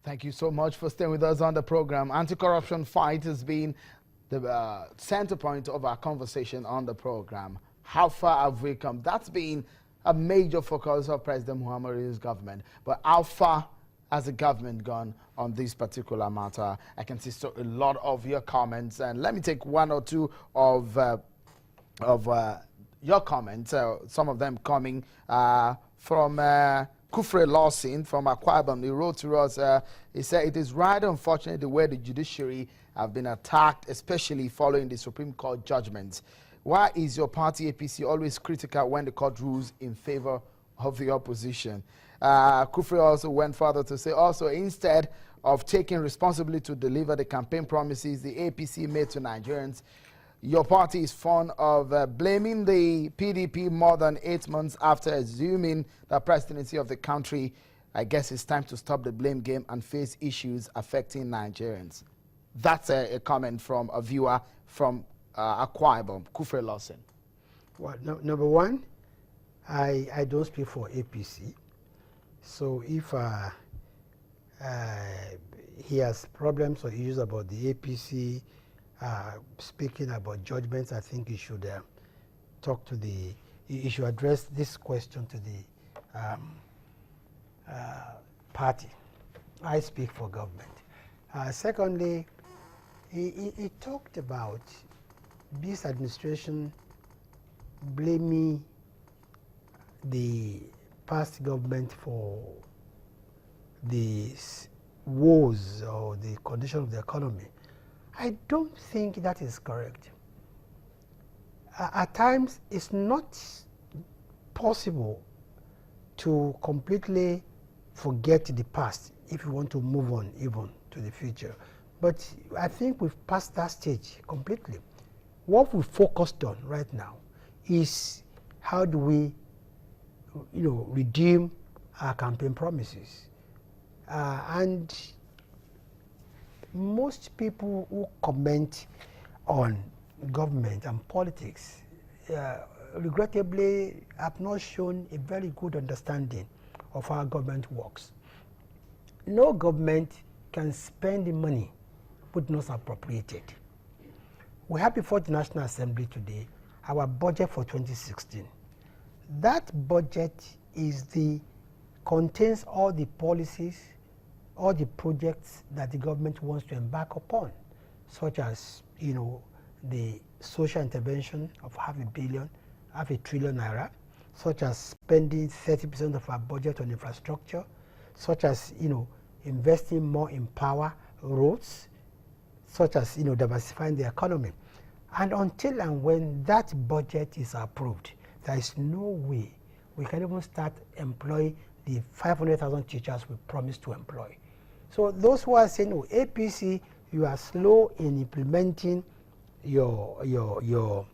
Thank you so much for staying with us on the program. Anti-corruption fight has been the center point of our conversation on the program. How far have we come? That's been a major focus of President Buhari's government. But how far has the government gone on this particular matter? I can see a lot of your comments, and let me take one or two of your comments. Some of them coming from Kufre Lawson from Akwa Ibom. He wrote to us, he said, it is right unfortunate the way the judiciary have been attacked, especially following the Supreme Court judgments. Why is your party APC always critical when the court rules in favor of the opposition? Kufre also went further to say, also, instead of taking responsibility to deliver the campaign promises the APC made to Nigerians, your party is fond of blaming the PDP more than 8 months after assuming the presidency of the country. I guess it's time to stop the blame game and face issues affecting Nigerians. That's a comment from a viewer from Akwa Ibom, Kufre Lawson. Well, number one, I don't speak for APC. So if he has problems or issues about the APC, speaking about judgments, I think he should talk to he should address this question to the party. I speak for government. Secondly, he talked about this administration blaming the past government for the woes or the condition of the economy. I don't think that is correct. At times, it's not possible to completely forget the past if you want to move on even to the future. But I think we've passed that stage completely. What we focused on right now is how do we, redeem our campaign promises. And most people who comment on government and politics regrettably have not shown a very good understanding of how government works. No government can spend the money but not appropriate it. We have before the National Assembly today our budget for 2016. That budget contains all the policies, all the projects that the government wants to embark upon, such as, the social intervention of half a trillion naira, such as spending 30% of our budget on infrastructure, such as, investing more in power, roads, such as, diversifying the economy. And until and when that budget is approved, there is no way we can even start employing the 500,000 teachers we promised to employ. So those who are saying, oh, APC, you are slow in implementing your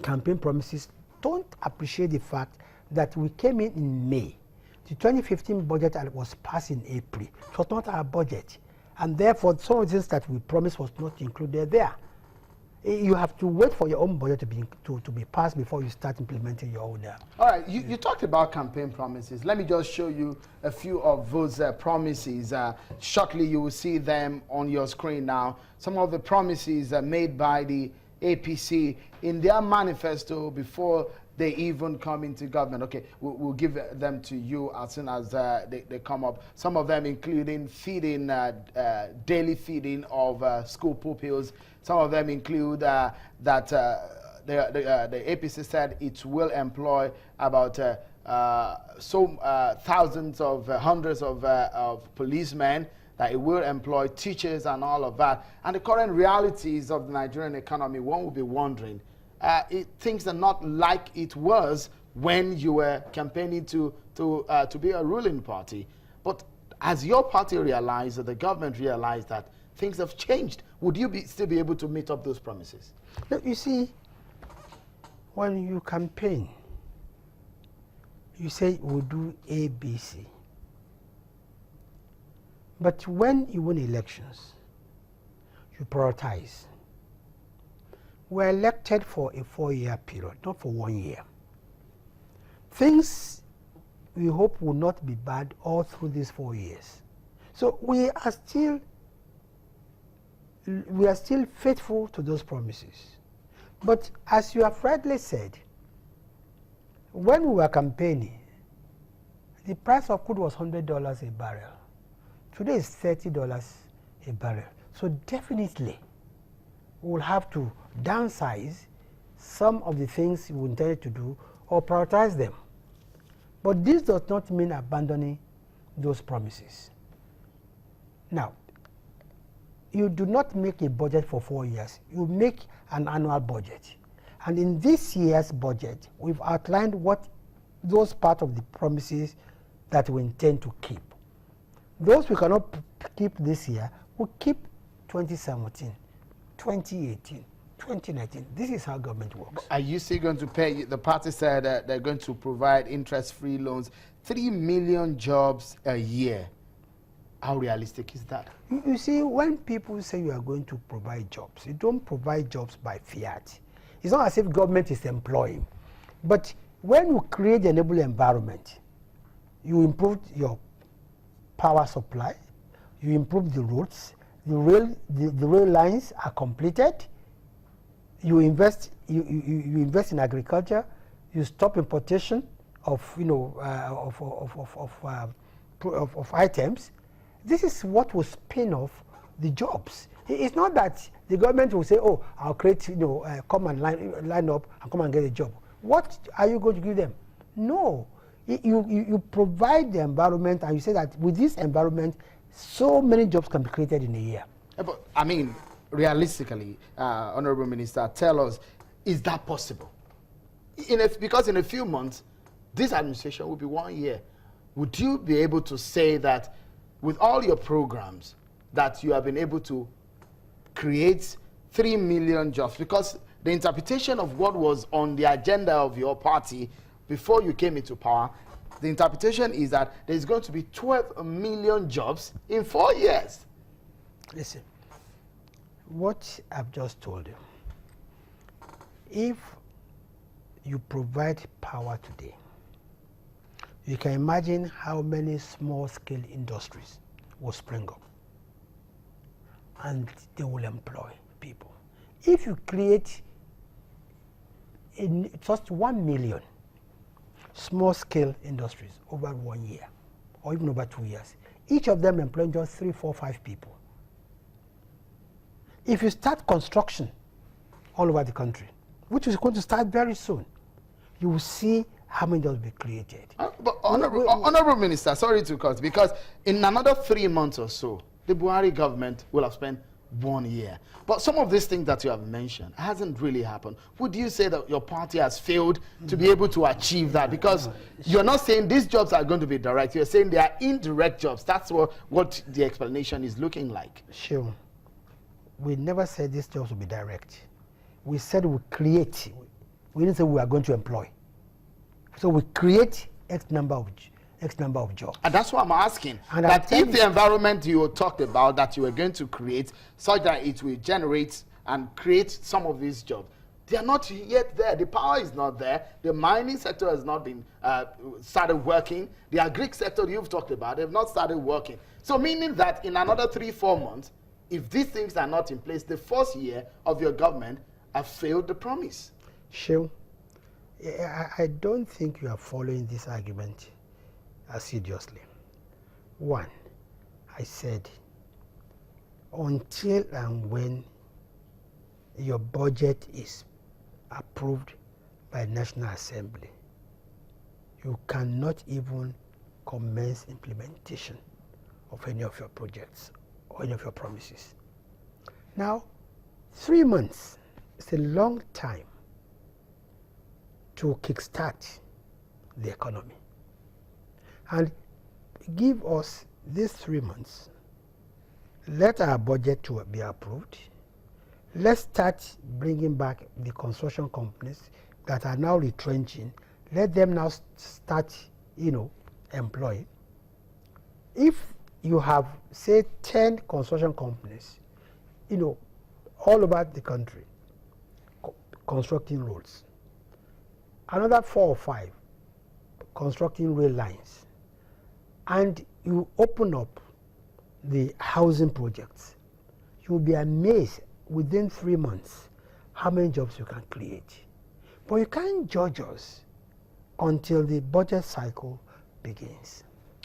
campaign promises, don't appreciate the fact that we came in May. The 2015 budget was passed in April. It was not our budget. And therefore, some of the things that we promised was not included there. You have to wait for your own budget to be passed before you start implementing your own. All right, you talked about campaign promises. Let me just show you a few of those promises. Shortly, you will see them on your screen now. Some of the promises made by the APC in their manifesto before they even come into government. Okay, we'll give them to you as soon as they come up. Some of them including feeding, daily feeding of school pupils. Some of them include that the APC said it will employ about thousands of hundreds of policemen, that it will employ teachers and all of that. And the current realities of the Nigerian economy, one will be wondering, things are not like it was when you were campaigning to be a ruling party. But has your party realized, or the government realized, that things have changed? Would you still be able to meet up those promises? Look, you see, when you campaign, you say we'll do A, B, C. But when you win elections, you prioritize. We're elected for a 4-year period, not for 1 year. Things we hope will not be bad all through these 4 years. So we are still faithful to those promises. But as you have rightly said, when we were campaigning, the price of crude was $100 a barrel. Today is $30 a barrel. So definitely, we will have to downsize some of the things we intended to do or prioritize them. But this does not mean abandoning those promises. Now, you do not make a budget for 4 years. You make an annual budget. And in this year's budget, we've outlined what those part of the promises that we intend to keep. Those we cannot keep this year, we'll keep 2017, 2018, 2019. This is how government works. Are you still going to pay? The party said that they're going to provide interest-free loans, 3 million jobs a year. How realistic is that? You see, when people say you are going to provide jobs, you don't provide jobs by fiat. It's not as if government is employing. But when you create the enable environment, you improve your power supply, you improve the roads, the rail lines are completed, you invest in agriculture, you stop importation of of items. This is what will spin off the jobs. It's not that the government will say, "Oh, I'll create, come and line up and come and get a job." What are you going to give them? No, you provide the environment, and you say that with this environment, so many jobs can be created in a year. But I mean, realistically, Honorable Minister, tell us, is that possible? Because in a few months, this administration will be 1 year. Would you be able to say that with all your programs that you have been able to create 3 million jobs? Because the interpretation of what was on the agenda of your party before you came into power, the interpretation is that there's going to be 12 million jobs in 4 years. Listen, what I've just told you, if you provide power today, you can imagine how many small-scale industries will spring up, and they will employ people. If you create just 1 million small-scale industries over 1 year, or even over 2 years, each of them employing just 3, 4, 5 people. If you start construction all over the country, which is going to start very soon, you will see how many jobs will be created. But Honorable Minister, sorry to cut, because in another 3 months or so, the Buhari government will have spent 1 year. But some of these things that you have mentioned hasn't really happened. Would you say that your party has failed to be able to achieve that? Because you're not saying these jobs are going to be direct. You're saying they are indirect jobs. That's what the explanation is looking like. Sure. We never said these jobs will be direct. We said we create. We didn't say we are going to employ. So we create X number of jobs. And that's what I'm asking. And that if the environment you talked about that you were going to create, such that it will generate and create some of these jobs, they are not yet there. The power is not there. The mining sector has not been started working. The agri sector you've talked about, they've not started working. So meaning that in another 3, 4 months, if these things are not in place, the first year of your government have failed the promise. Sure. I don't think you are following this argument assiduously. One, I said, until and when your budget is approved by National Assembly, you cannot even commence implementation of any of your projects or any of your promises. Now, 3 months is a long time to kickstart the economy. And give us these 3 months. Let our budget to be approved. Let's start bringing back the construction companies that are now retrenching. Let them now start, employing. If you have, say, 10 construction companies, all over the country, constructing roads, another 4 or 5 constructing rail lines, and you open up the housing projects, you'll be amazed within 3 months how many jobs you can create. But you can't judge us until the budget cycle begins.